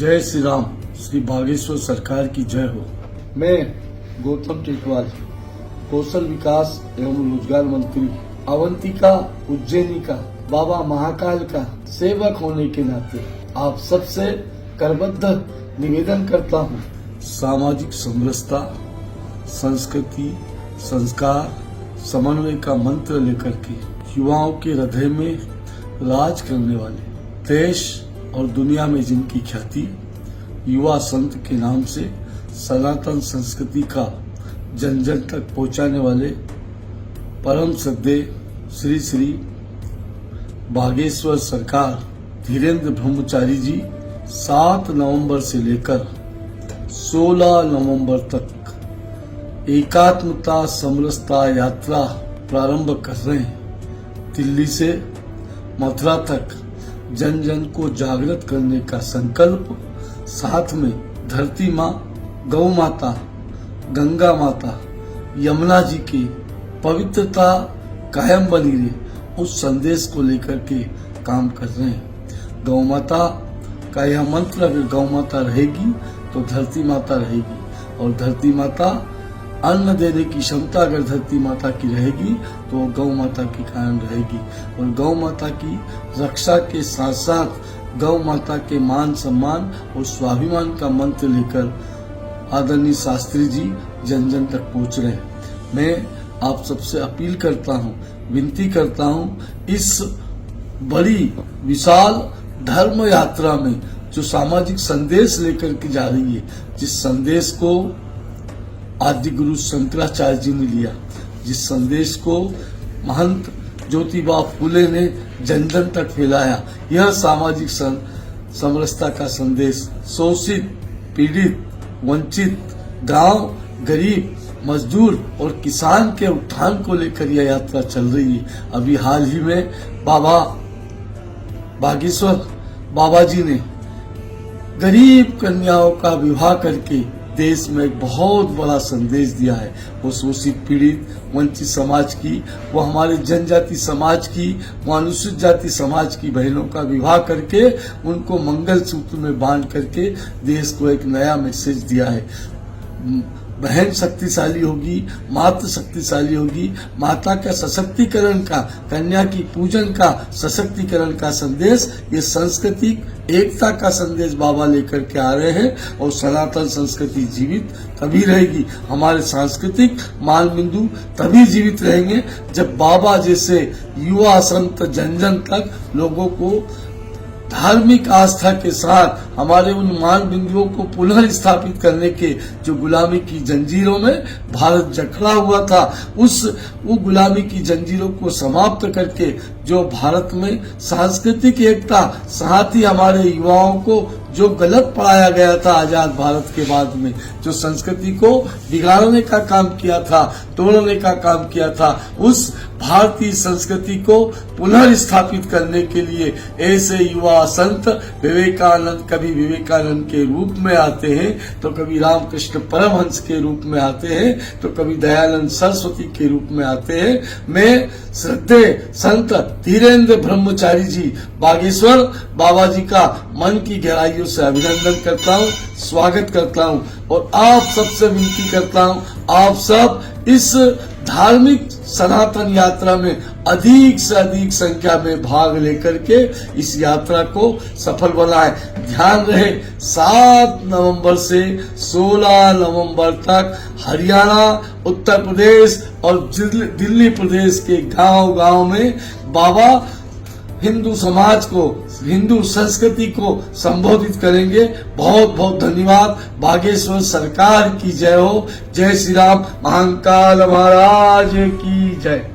जय श्री राम। श्री बागेश्वर सरकार की जय हो। मैं गौतम टेटवाल, कौशल विकास एवं रोजगार मंत्री, अवंतिका उज्जैनी का, बाबा महाकाल का सेवक होने के नाते आप सबसे करबद्ध निवेदन करता हूँ। सामाजिक समरसता, संस्कृति, संस्कार, समन्वय का मंत्र लेकर के युवाओं के हृदय में राज करने वाले, देश और दुनिया में जिनकी ख्याति युवा संत के नाम से सनातन संस्कृति का जन जन तक पहुंचाने वाले परम श्रद्धेय श्री श्री बागेश्वर सरकार धीरेन्द्र ब्रह्मचारी जी 7 नवंबर से लेकर 16 नवंबर तक एकात्मता समरसता यात्रा प्रारंभ कर रहे हैं। दिल्ली से मथुरा तक जन जन को जागृत करने का संकल्प, साथ में धरती माँ, गौ माता, गंगा माता, यमुना जी की पवित्रता कायम बनी रहे, उस संदेश को लेकर के काम कर रहे हैं। गौ माता का यह मंत्र, अगर गौ माता रहेगी तो धरती माता रहेगी, और धरती माता अन्न देने की क्षमता अगर धरती माता की रहेगी तो गौ माता की कारण रहेगी। और गौ माता की रक्षा के साथ साथ गौ माता के मान सम्मान और स्वाभिमान का मंत्र लेकर आदरणीय शास्त्री जी जन जन तक पहुंच रहे हैं। मैं आप सबसे अपील करता हूं, विनती करता हूं, इस बड़ी विशाल धर्म यात्रा में जो सामाजिक संदेश लेकर के जा रही है, जिस संदेश को आदि गुरु शंकराचार्य जी ने लिया, जिस संदेश को महंत ज्योतिबा फूले ने जन जन तक फैलाया, यह सामाजिक समरसता का संदेश शोषित, पीड़ित, वंचित, गांव, गरीब, मजदूर और किसान के उत्थान को लेकर यह यात्रा चल रही है। अभी हाल ही में बाबा बागेश्वर बाबा जी ने गरीब कन्याओं का विवाह करके देश में एक बहुत बड़ा संदेश दिया है। वो शोषित, पीड़ित, वंचित समाज की, वो हमारे जनजाति समाज की, वो अनुसूचित जाति समाज की बहनों का विवाह करके उनको मंगल सूत्र में बांध करके देश को एक नया मैसेज दिया है। बहन शक्तिशाली होगी, मातृ शक्तिशाली होगी, माता का सशक्तिकरण का, कन्या की पूजन का, सशक्तिकरण का संदेश, ये सांस्कृतिक एकता का संदेश बाबा लेकर के आ रहे हैं। और सनातन संस्कृति जीवित तभी रहेगी, हमारे सांस्कृतिक मान बिंदु तभी जीवित रहेंगे जब बाबा जैसे युवा संत जन जन तक लोगों को धार्मिक आस्था के साथ हमारे उन मान बिंदुओं को पुनः स्थापित करने के, जो गुलामी की जंजीरों में भारत जकड़ा हुआ था, वो गुलामी की जंजीरों को समाप्त करके जो भारत में सांस्कृतिक एकता, साथ ही हमारे युवाओं को जो गलत पढ़ाया गया था आजाद भारत के बाद में, जो संस्कृति को बिगाड़ने का काम किया था, तोड़ने का काम किया था, उस भारतीय संस्कृति को पुनः स्थापित करने के लिए ऐसे युवा संत विवेकानंद, कभी विवेकानंद के रूप में आते हैं तो कभी रामकृष्ण परमहंस के रूप में आते हैं तो कभी दयानंद सरस्वती के रूप में आते हैं। मैं श्रद्धेय संत धीरेन्द्र ब्रह्मचारी जी बागेश्वर बाबा जी का मन की गहराइयों से अभिनंदन करता हूँ, स्वागत करता हूँ, और आप सबसे विनती करता हूँ, आप सब इस धार्मिक सनातन यात्रा में अधिक से अधिक संख्या में भाग लेकर के इस यात्रा को सफल बनाएं। ध्यान रहे 7 नवंबर से 16 नवंबर तक हरियाणा, उत्तर प्रदेश और दिल्ली प्रदेश के गांव-गांव में बाबा हिंदू समाज को, हिंदू संस्कृति को संबोधित करेंगे। बहुत बहुत धन्यवाद। बागेश्वर सरकार की जय हो। जय श्री राम। महाकाल महाराज की जय।